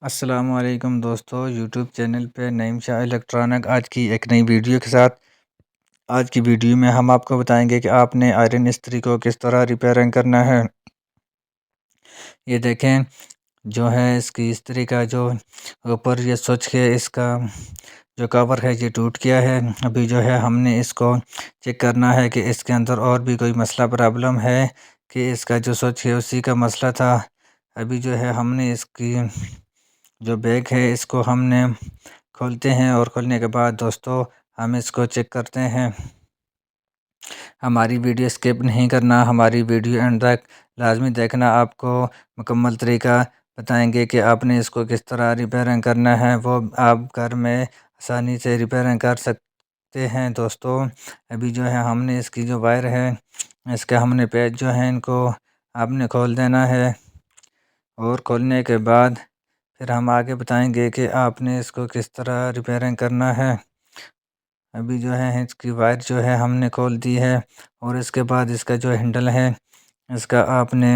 अस्सलामुअलैकुम दोस्तों, YouTube channel पे नईम शाह इलेक्ट्रॉनिक आज की एक नई वीडियो के साथ। आज की वीडियो में हम आपको बताएंगे कि आपने आयरन इस्त्री को किस तरह रिपेयरिंग करना है। ये देखें, जो है इसकी इस्त्री का जो ऊपर ये स्विच है, इसका जो कवर है ये टूट गया है। अभी जो है हमने इसको चेक करना है कि इसके अंदर और भी कोई मसला प्रॉब्लम है कि इसका जो स्विच है उसी का मसला था। अभी जो है हमने इसकी जो बैग है इसको हमने खोलते हैं और खोलने के बाद दोस्तों हम इसको चेक करते हैं। हमारी वीडियो स्किप नहीं करना, हमारी वीडियो एंड तक लाजमी देखना। आपको मुकम्मल तरीका बताएंगे कि आपने इसको किस तरह रिपेयरिंग करना है, वो आप घर में आसानी से रिपेयरिंग कर सकते हैं। दोस्तों अभी जो है हमने इसकी जो वायर है, इसके हमने पेच जो है इनको आपने खोल देना है और खोलने के बाद फिर हम आगे बताएंगे कि आपने इसको किस तरह रिपेयरिंग करना है। अभी जो है इसकी वायर जो है हमने खोल दी है और इसके बाद इसका जो हैंडल है, इसका आपने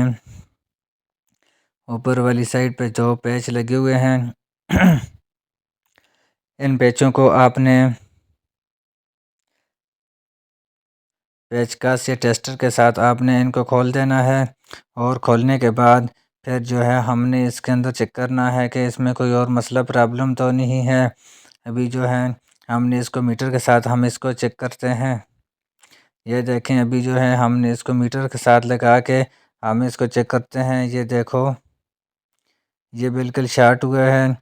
ऊपर वाली साइड पे जो पैच लगे हुए हैं इन पैचों को आपने पेचकस या टेस्टर के साथ आपने इनको खोल देना है। और खोलने के बाद फिर जो है हमने इसके अंदर चेक करना है कि इसमें कोई और मसला प्रॉब्लम तो नहीं है। अभी जो है हमने इसको मीटर के साथ हम इसको चेक करते हैं। ये देखें, अभी जो है हमने इसको मीटर के साथ लगा के हम इसको चेक करते हैं। ये देखो, ये बिल्कुल शार्ट हुआ है,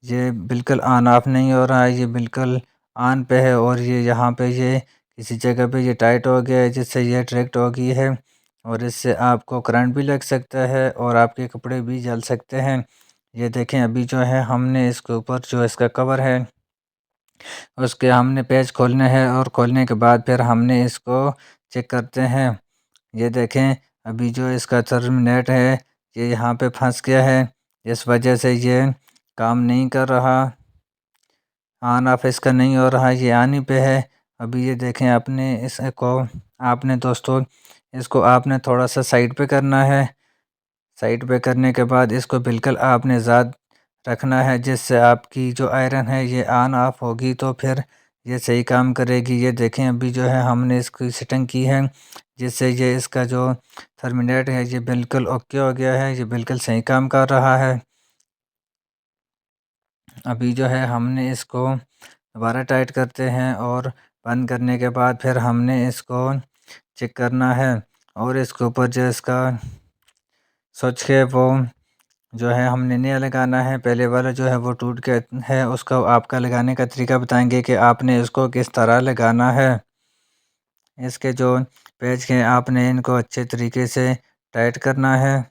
ये बिल्कुल ऑन ऑफ नहीं हो रहा है, ये बिल्कुल ऑन पे है। और ये यहाँ पे ये किसी जगह पे ये टाइट हो गया है जिससे ये डायरेक्ट हो गई है और इससे आपको करंट भी लग सकता है और आपके कपड़े भी जल सकते हैं। ये देखें, अभी जो है हमने इसके ऊपर जो इसका कवर है उसके हमने पेज खोलने हैं और खोलने के बाद फिर हमने इसको चेक करते हैं। ये देखें, अभी जो इसका टर्मिनेट है ये यहाँ पे फंस गया है, इस वजह से ये काम नहीं कर रहा, ऑन ऑफ इसका नहीं हो रहा, ये ऑन ही पे है। अभी ये देखें, आपने इसको आपने दोस्तों इसको आपने थोड़ा सा साइड पे करना है। साइड पे करने के बाद इसको बिल्कुल आपने ज़्यादा रखना है जिससे आपकी जो आयरन है ये ऑन ऑफ होगी तो फिर ये सही काम करेगी। ये देखें, अभी जो है हमने इसकी सेटिंग की है जिससे ये इसका जो थर्मिनेट है ये बिल्कुल ओके हो गया है, ये बिल्कुल सही काम कर रहा है। अभी जो है हमने इसको दोबारा टाइट करते हैं और बंद करने के बाद फिर हमने इसको चेक करना है। और इसके ऊपर जो इसका स्विच है वो जो है हमने नया लगाना है। पहले वाला जो है वो टूट गया है, उसको आपका लगाने का तरीका बताएंगे कि आपने इसको किस तरह लगाना है। इसके जो पेज हैं आपने इनको अच्छे तरीके से टाइट करना है।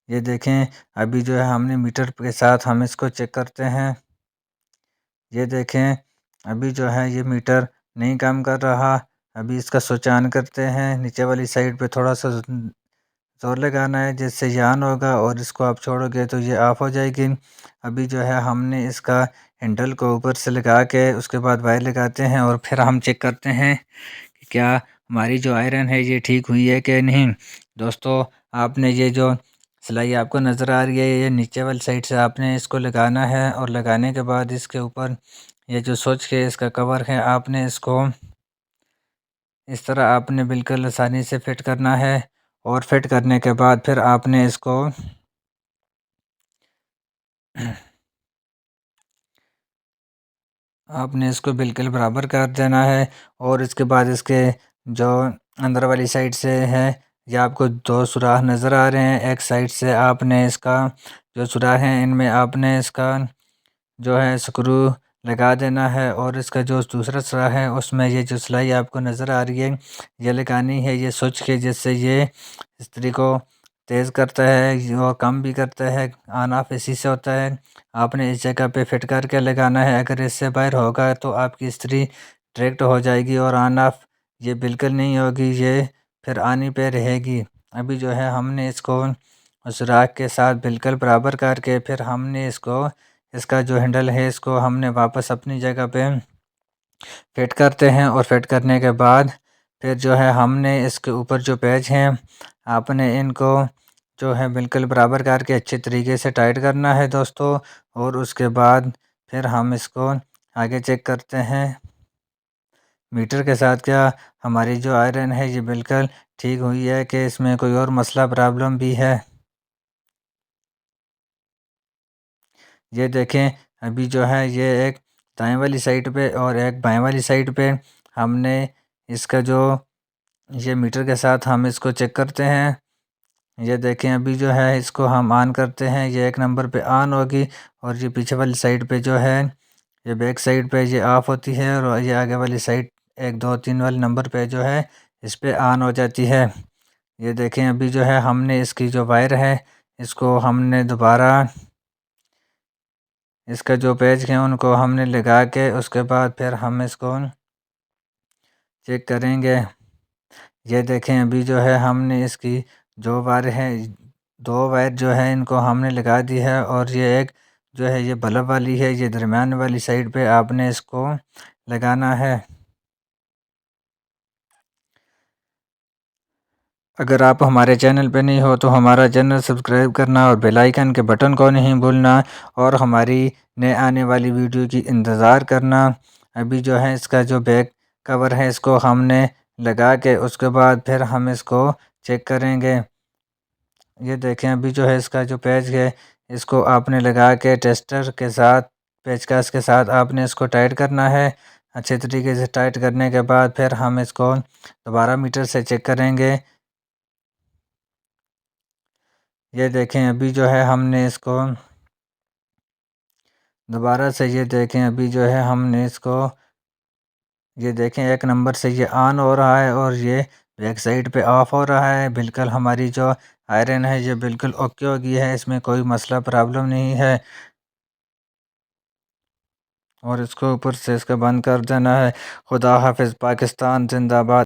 ये देखें, अभी जो है हमने मीटर के साथ हम इसको चेक करते हैं। ये देखें, अभी जो है ये मीटर नहीं काम कर रहा। अभी इसका स्विच ऑन करते हैं, नीचे वाली साइड पे थोड़ा सा जोर लगाना है जिससे ये ऑन होगा और इसको आप छोड़ोगे तो ये ऑफ हो जाएगी। अभी जो है हमने इसका हैंडल को ऊपर से लगा के उसके बाद वायर लगाते हैं और फिर हम चेक करते हैं कि क्या हमारी जो आयरन है ये ठीक हुई है कि नहीं। दोस्तों आपने ये जो सिलाई आपको नज़र आ रही है ये नीचे वाली साइड से आपने इसको लगाना है और लगाने के बाद इसके ऊपर ये जो स्विच है इसका कवर है आपने इसको इस तरह आपने बिल्कुल आसानी से फिट करना है। और फिट करने के बाद फिर आपने इसको आपने इसको बिल्कुल बराबर कर देना है। और इसके बाद इसके जो अंदर वाली साइड से है ये आपको दो सुराख नज़र आ रहे हैं। एक साइड से आपने इसका जो सुराख है इनमें आपने इसका जो है स्क्रू लगा देना है और इसका जो दूसरा सुराख है उसमें ये जो सिलाई आपको नज़र आ रही है ये लगानी है। ये स्विच के जिससे ये इस्त्री को तेज़ करता है और कम भी करता है, ऑन ऑफ इसी से होता है। आपने इस जगह पे फिट करके लगाना है, अगर इससे बाहर होगा तो आपकी इस्त्री डायरेक्ट हो जाएगी और ऑन ऑफ ये बिल्कुल नहीं होगी, ये फिर ऑन ही पे रहेगी। अभी जो है हमने इसको उस सुराख के साथ बिल्कुल बराबर करके फिर हमने इसको इसका जो हैंडल है इसको हमने वापस अपनी जगह पे फिट करते हैं और फिट करने के बाद फिर जो है हमने इसके ऊपर जो पेच हैं आपने इनको जो है बिल्कुल बराबर करके अच्छे तरीके से टाइट करना है दोस्तों। और उसके बाद फिर हम इसको आगे चेक करते हैं मीटर के साथ क्या हमारी जो आयरन है ये बिल्कुल ठीक हुई है कि इसमें कोई और मसला प्रॉब्लम भी है। ये देखें अभी जो है ये एक दाएं वाली साइड पे और एक बाएं वाली साइड पे हमने इसका जो ये मीटर के साथ हम इसको चेक करते हैं। ये देखें अभी जो है इसको हम ऑन करते हैं, ये 1 नंबर पे ऑन होगी और ये पीछे वाली साइड पे जो है ये बैक साइड पे ये ऑफ़ होती है और ये आगे वाली साइड 1 2 3 वाले नंबर पे जो है इस पे ऑन हो जाती है। ये देखें अभी जो है हमने इसकी जो वायर है इसको हमने दोबारा इसका जो पेच है उनको हमने लगा के उसके बाद फिर हम इसको चेक करेंगे। ये देखें अभी जो है हमने इसकी जो वायर है 2 वायर जो है इनको हमने लगा दी है और ये एक जो है ये बल्ब वाली है, ये दरमियान वाली साइड पे आपने इसको लगाना है। अगर आप हमारे चैनल पे नहीं हो तो हमारा चैनल सब्सक्राइब करना और बेल आइकन के बटन को नहीं भूलना और हमारी नए आने वाली वीडियो की इंतज़ार करना। अभी जो है इसका जो बैक कवर है इसको हमने लगा के उसके बाद फिर हम इसको चेक करेंगे। ये देखें अभी जो है इसका जो पेच है इसको आपने लगा के टेस्टर के साथ पेचकस के साथ आपने इसको टाइट करना है। अच्छे तरीके से टाइट करने के बाद फिर हम इसको दोबारा मीटर से चेक करेंगे। ये देखें अभी जो है हमने इसको दोबारा से ये देखें अभी जो है हमने इसको ये देखें 1 नंबर से ये ऑन हो रहा है और ये बैक साइड पे ऑफ हो रहा है। बिल्कुल हमारी जो आयरन है ये बिल्कुल ओके हो गई है, इसमें कोई मसला प्रॉब्लम नहीं है। और इसको ऊपर से इसका बंद कर देना है। खुदा हाफिज़, पाकिस्तान जिंदाबाद।